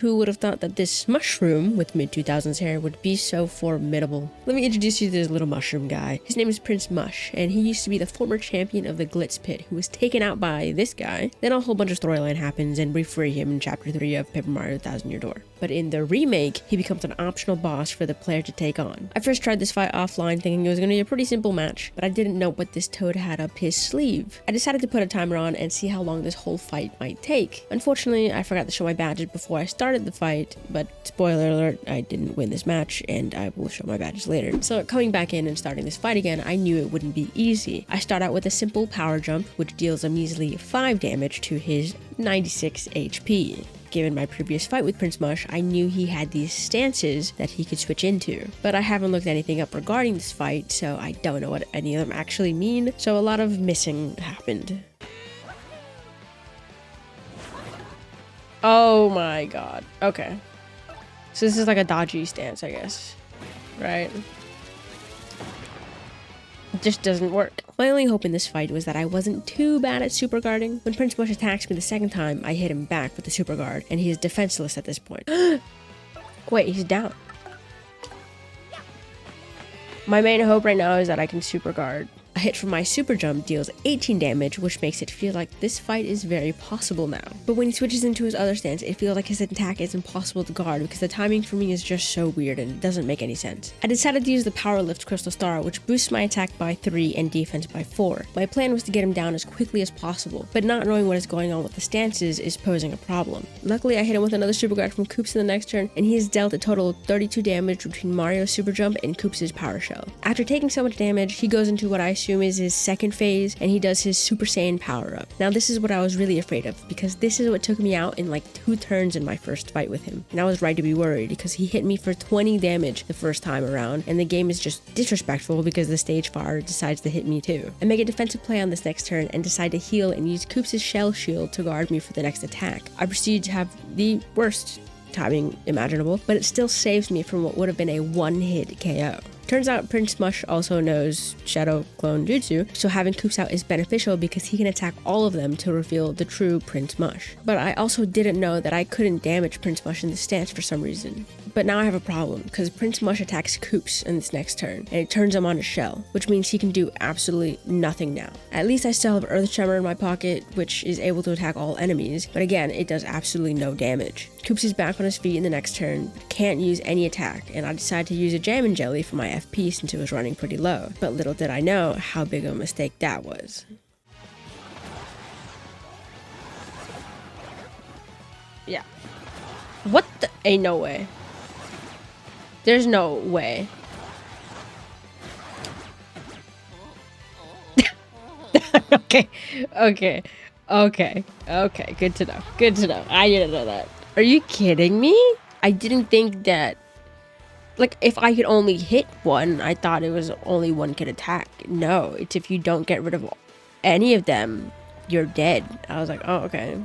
Who would have thought that this mushroom with mid-2000s hair would be so formidable? Let me introduce you to this little mushroom guy. His name is Prince Mush, and he used to be the former champion of the Glitz Pit, who was taken out by this guy. Then a whole bunch of storyline happens, and we free him in Chapter 3 of Paper Mario Thousand Year Door. But in the remake, he becomes an optional boss for the player to take on. I first tried this fight offline thinking it was going to be a pretty simple match, but I didn't know what this toad had up his sleeve. I decided to put a timer on and see how long this whole fight might take. Unfortunately, I forgot to show my badges before I started the fight, but spoiler alert, I didn't win this match, and I will show my badges later. So coming back in and starting this fight again, I knew it wouldn't be easy. I start out with a simple power jump, which deals a measly 5 damage to his 96 HP. Given my previous fight with Prince Mush, I knew he had these stances that he could switch into. But I haven't looked anything up regarding this fight, so I don't know what any of them actually mean, so a lot of missing happened. Oh my god. Okay. So this is like a dodgy stance, I guess. Right? It just doesn't work. My only hope in this fight was that I wasn't too bad at super guarding. When Prince Mush attacks me the second time, I hit him back with the super guard, and he is defenseless at this point. Wait, he's down. My main hope right now is that I can super guard. A hit from my super jump deals 18 damage, which makes it feel like this fight is very possible now. But when he switches into his other stance, it feels like his attack is impossible to guard because the timing for me is just so weird and it doesn't make any sense. I decided to use the Power Lift Crystal Star, which boosts my attack by 3 and defense by 4. My plan was to get him down as quickly as possible, but not knowing what is going on with the stances is posing a problem. Luckily, I hit him with another super guard from Koops in the next turn, and he has dealt a total of 32 damage between Mario's super jump and Koops' power shell. After taking so much damage, he goes into what I assume is his second phase, and he does his Super Saiyan power up. Now this is what I was really afraid of, because this is what took me out in like 2 turns in my first fight with him. And I was right to be worried, because he hit me for 20 damage the first time around, and the game is just disrespectful because the stage fire decides to hit me too. I make a defensive play on this next turn and decide to heal and use Koops' shell shield to guard me for the next attack. I proceed to have the worst timing imaginable, but it still saves me from what would have been a one-hit KO. Turns out Prince Mush also knows Shadow Clone Jutsu, so having Koops out is beneficial because he can attack all of them to reveal the true Prince Mush. But I also didn't know that I couldn't damage Prince Mush in the stance for some reason. But now I have a problem, because Prince Mush attacks Koops in this next turn, and it turns him on his shell, which means he can do absolutely nothing now. At least I still have Earth Tremor in my pocket, which is able to attack all enemies, but again, it does absolutely no damage. Koops is back on his feet in the next turn, but can't use any attack, and I decide to use a Jammin' Jelly for my FP since it was running pretty low. But little did I know how big of a mistake that was. Yeah. What the? Ain't no way. There's no way. Okay. Good to know. Good to know. I didn't know that. Are you kidding me? I didn't think that. Like, if I could only hit one, I thought it was only one could attack. No, it's if you don't get rid of any of them, you're dead. I was like, oh, okay.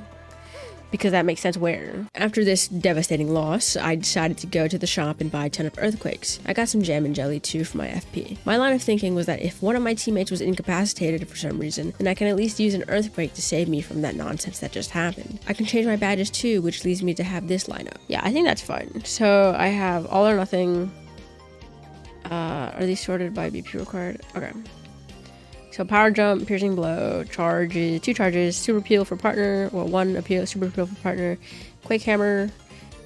Because that makes sense where. After this devastating loss, I decided to go to the shop and buy a ton of earthquakes. I got some Jammin' Jelly too for my FP. My line of thinking was that if one of my teammates was incapacitated for some reason, then I can at least use an earthquake to save me from that nonsense that just happened. I can change my badges too, which leads me to have this lineup. Yeah, I think that's fine. So I have All or Nothing. Are these sorted by BP required? Okay. So Power Jump, Piercing Blow, Charges, 2 charges, Super Appeal for partner, well 1 appeal, Super Appeal for partner, Quake Hammer,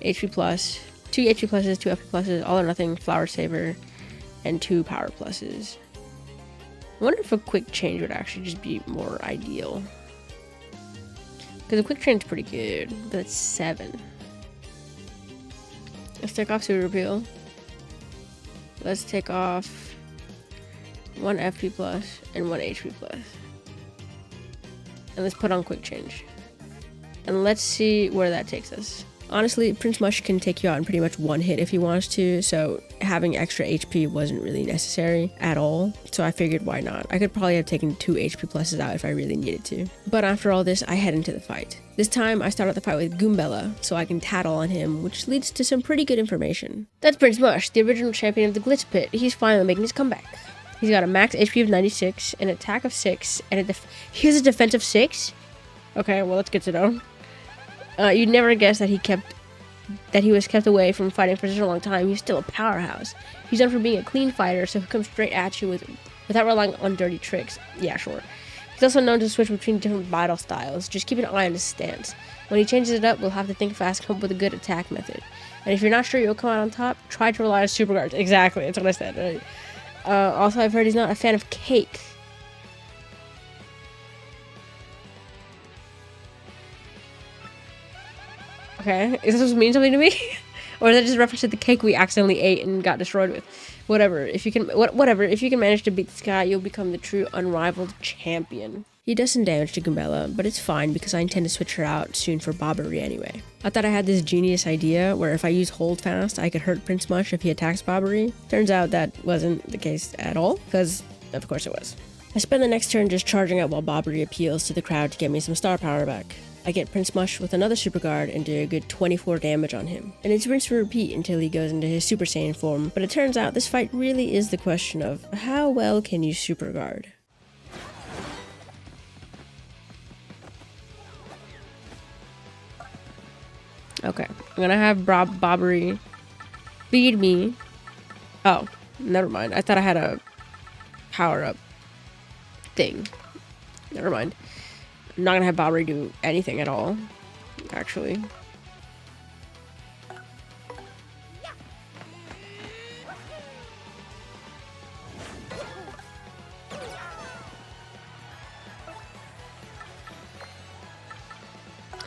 HP plus, 2 HP pluses, 2 FP pluses, All or Nothing, Flower Saver, and 2 Power pluses. I wonder if a quick change would actually just be more ideal. Because a quick change is pretty good, but it's 7. Let's take off Super Appeal. Let's take off 1 FP plus and 1 HP plus. And let's put on quick change. And let's see where that takes us. Honestly, Prince Mush can take you out in pretty much one hit if he wants to, so having extra HP wasn't really necessary at all. So I figured why not? I could probably have taken 2 HP pluses out if I really needed to. But after all this, I head into the fight. This time, I start out the fight with Goombella, so I can tattle on him, which leads to some pretty good information. That's Prince Mush, the original champion of the Glitz Pit. He's finally making his comeback. He's got a max HP of 96, an attack of 6, and he has a defense of 6? Okay, well, that's good to know. You'd never guess that he kept that he was kept away from fighting for such a long time, he's still a powerhouse. He's known for being a clean fighter, so he comes straight at you without relying on dirty tricks. Yeah, sure. He's also known to switch between different battle styles. Just keep an eye on his stance. When he changes it up, we'll have to think fast, come up with a good attack method. And if you're not sure you'll come out on top, try to rely on super guards. Exactly, that's what I said, right? Also, I've heard he's not a fan of cake. Okay, is this supposed to mean something to me? Or is that just a reference to the cake we accidentally ate and got destroyed with? Whatever, if you can manage to beat this guy, you'll become the true unrivaled champion. He does some damage to Gumbella, but it's fine because I intend to switch her out soon for Bobbery anyway. I thought I had this genius idea where if I use hold fast, I could hurt Prince Mush if he attacks Bobbery. Turns out that wasn't the case at all, because of course it was. I spend the next turn just charging up while Bobbery appeals to the crowd to get me some star power back. I get Prince Mush with another super guard and do a good 24 damage on him. And it's rinse and repeat until he goes into his Super Saiyan form, but it turns out this fight really is the question of how well can you super guard? Okay, I'm gonna have Bobbery feed me. Oh, never mind. I thought I had a power-up thing. Never mind. I'm not gonna have Bobbery do anything at all, actually.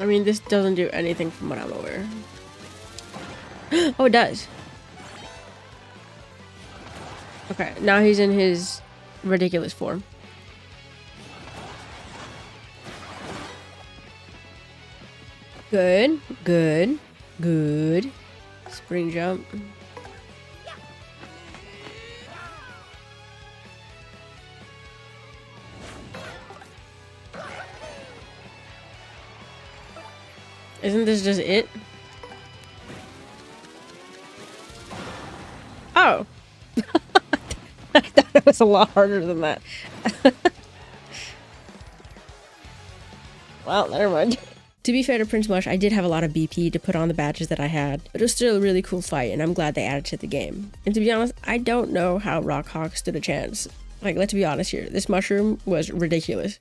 I mean, this doesn't do anything from what I'm aware. Oh, it does. Okay, now he's in his ridiculous form. Good, good, good. Spring jump. Isn't this just it? Oh. I thought it was a lot harder than that. Well, never mind. To be fair to Prince Mush, I did have a lot of BP to put on the badges that I had, but it was still a really cool fight, and I'm glad they added to the game. And to be honest, I don't know how Rockhawk stood a chance. Like, let's be honest here, this mushroom was ridiculous.